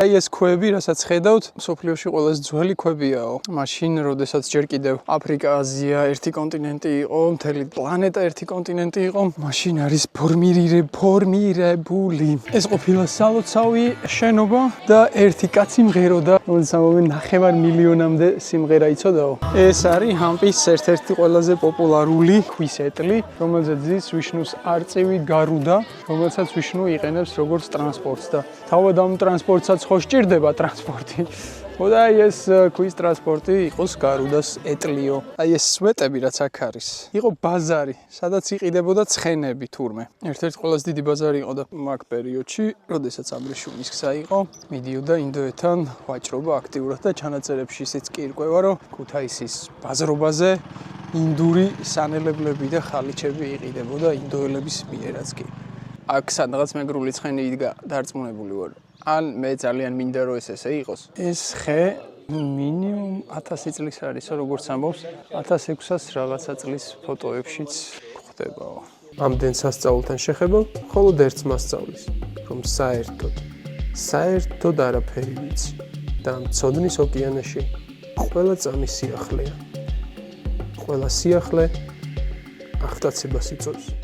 აი ეს ქვები, რასაც ხედავთ, სოფლიოში ყველაზე ძველი ქვებიაო. მაშინ, როდესაც ჯერ კიდევ აფრიკა, აზია ერთი კონტინენტი იყო, მთელი პლანეტა ერთი კონტინენტი იყო, მაშინ არის ფორმირებული. ეს ყოფილა სალოცავი შენობა და ერთი კაცი მღეროდა, რომელსაც ამბობენ 9 მილიონამდე სიმღერა იცოდაო. ეს არის ჰამპის ერთ-ერთი ყველაზე პოპულარული ქვის ეტლი, რომელზეც ზის ვიშნუს არწივი გარუდა, რომელსაც ვიშნუ იყენებს როგორც ტრანსპორტს და თავად ამ ტრანსპორტსაც ხო სჭირდება ტრანსპორტი. და აი ეს ქვის ტრანსპორტი იყოს გარუდას ეტლიო. აი ეს სვეტები რაც აქ არის. იყო ბაზარი, სადაც იყიდებოდა ცხენები თურმე. ერთ-ერთი ყველაზე დიდი ბაზარი იყო და მაგ პერიოდში, როდესაც აბრეშუმის გზა იყო, მიდიოდა ინდოეთთან ვაჭრობა აქტიურად და ჩანაწერებში ისიც კი ირკვევა, რომ ქუთაისის ბაზრობაზე ინდური სანელებლები და ხალიჩები იყიდებოდა ინდოელების მიერაც კი. აქ სადღაც მეგრული ცხენი იდგა დარწმუნებული ვარ. ან მე ძალიან მინდა რომ ესე იყოს. ეს ხე მინიმუმ 1000 წლის არის, როგორც ამბობს, 1600 რაღაცა წლის ფოტოებშიც გვხვდებაო. ამდენ სასწაულთან შეხება, მხოლოდ ერთს მასწავლის, რომ საერთოდ არაფერი ვიცი და მცოდნის ოკეანეში ყველა წამი სიახლეა. ყველა სიახლე აღტაცებას იწვევს.